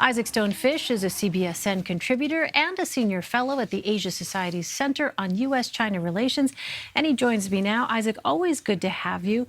Isaac Stonefish is a CBSN contributor and a senior fellow at the Asia Society's Center on U.S. China Relations, and he joins me now. Isaac, always good to have you.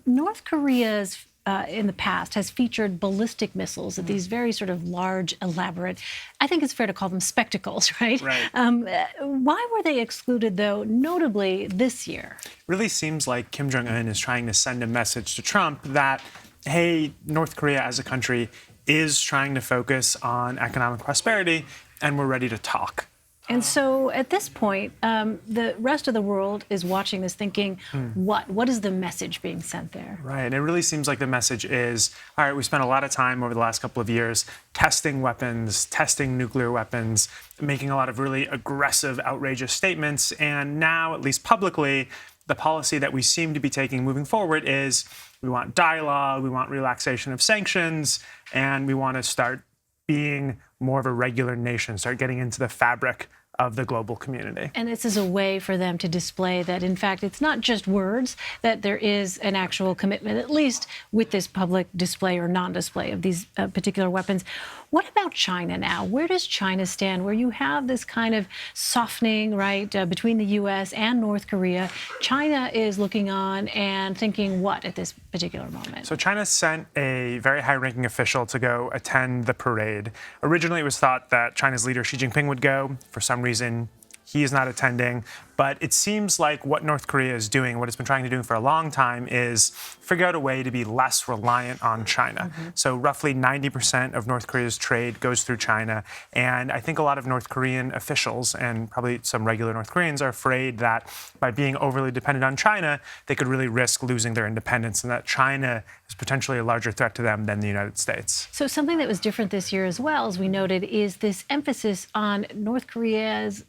North Korea's in the past has featured ballistic missiles, these very sort of large, elaborate, I think it's fair to call them spectacles, right? Why were they excluded, though, notably this year? Really seems like Kim Jong-un is trying to send a message to Trump that, hey, North Korea as a country is trying to focus on economic prosperity, and we're ready to talk. And so at this point, the rest of the world is watching this thinking, what is the message being sent there? Right, and it really seems like the message is, all right, we spent a lot of time over the last couple of years testing weapons, testing nuclear weapons, making a lot of really aggressive, outrageous statements, and now, at least publicly, the policy that we seem to be taking moving forward is we want dialogue, we want relaxation of sanctions, and we want to start being more of a regular nation, start getting into the fabric of the global community. And this is a way for them to display that, in fact, it's not just words, that there is an actual commitment, at least with this public display or non-display of these particular weapons. What about China now? Where does China stand? Where you have this kind of softening, right, between the U.S. and North Korea. China is looking on and thinking what at this particular moment? So China sent a very high-ranking official to go attend the parade. Originally, it was thought that China's leader Xi Jinping would go. For some reason, he is not attending. But it seems like what North Korea is doing, what it's been trying to do for a long time, is figure out a way to be less reliant on China. So roughly 90% of North Korea's trade goes through China. And I think a lot of North Korean officials, and probably some regular North Koreans, are afraid that by being overly dependent on China, they could really risk losing their independence, and that China is potentially a larger threat to them than the United States. So something that was different this year as well, as we noted, is this emphasis on North Korea's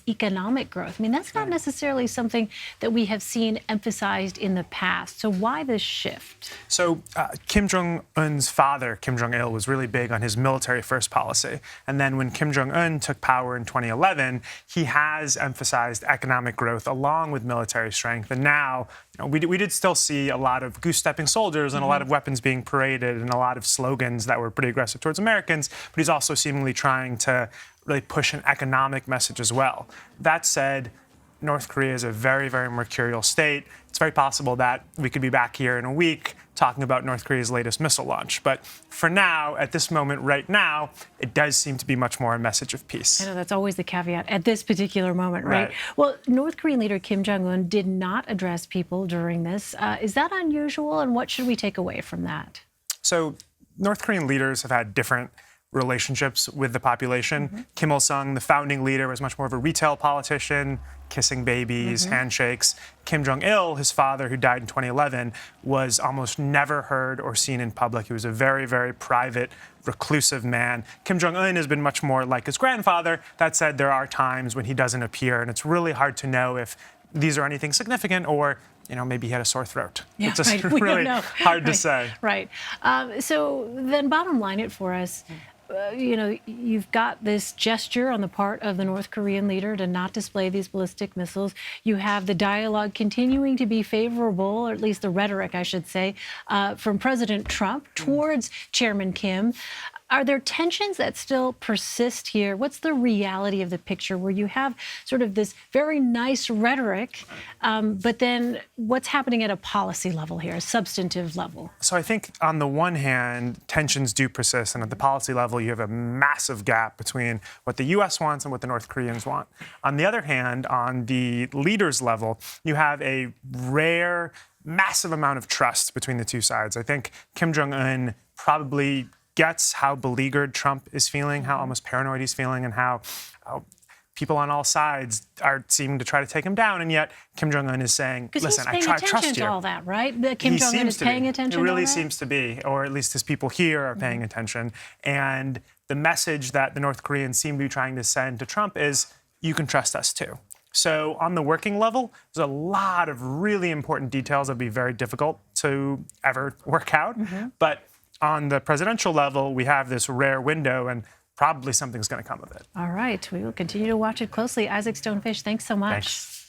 economic growth. I mean, that's not necessarily something that we have seen emphasized in the past. So why this shift? So Kim Jong-un's father, Kim Jong-il, was really big on his military-first policy. And then when Kim Jong-un took power in 2011, he has emphasized economic growth along with military strength. And now, we did still see a lot of goose-stepping soldiers and a lot of weapons being paraded and a lot of slogans that were pretty aggressive towards Americans. But he's also seemingly trying to really push an economic message as well. That said, North Korea is a very, very mercurial state. It's very possible that we could be back here in a week talking about North Korea's latest missile launch. But for now, at this moment right now, it does seem to be much more a message of peace. I know that's always the caveat at this particular moment, right? Well, North Korean leader Kim Jong-un did not address people during this. Is that unusual, and what should we take away from that? So North Korean leaders have had different relationships with the population. Kim Il-sung, the founding leader, was much more of a retail politician, kissing babies, handshakes. Kim Jong-il, his father, who died in 2011, was almost never heard or seen in public. He was a very, very private, reclusive man. Kim Jong-un has been much more like his grandfather. That said, there are times when he doesn't appear, and it's really hard to know if these are anything significant or maybe he had a sore throat. Yeah, it's just really hard to say. Right. So then bottom line it for us. You've got this gesture on the part of the North Korean leader to not display these ballistic missiles. You have the dialogue continuing to be favorable, or at least the rhetoric, I should say, from President Trump towards Chairman Kim. Are there tensions that still persist here? What's the reality of the picture where you have sort of this very nice rhetoric, but then what's happening at a policy level here, a substantive level? So I think on the one hand, tensions do persist. And at the policy level, you have a massive gap between what the U.S. wants and what the North Koreans want. On the other hand, on the leaders level, you have a rare, massive amount of trust between the two sides. I think Kim Jong-un probably gets how beleaguered Trump is feeling, how almost paranoid he's feeling, and how people on all sides are seeming to try to take him down. And yet Kim Jong-un is saying, listen, I trust you. Because he's paying attention to all that, right? Kim Jong-un is paying attention to all that? It really seems to be, or at least his people here are paying attention. And the message that the North Koreans seem to be trying to send to Trump is, you can trust us too. So on the working level, there's a lot of really important details that would be very difficult to ever work out. But on the presidential level, we have this rare window, and probably something's going to come of it. All right. We will continue to watch it closely. Isaac Stonefish, thanks so much. Thanks.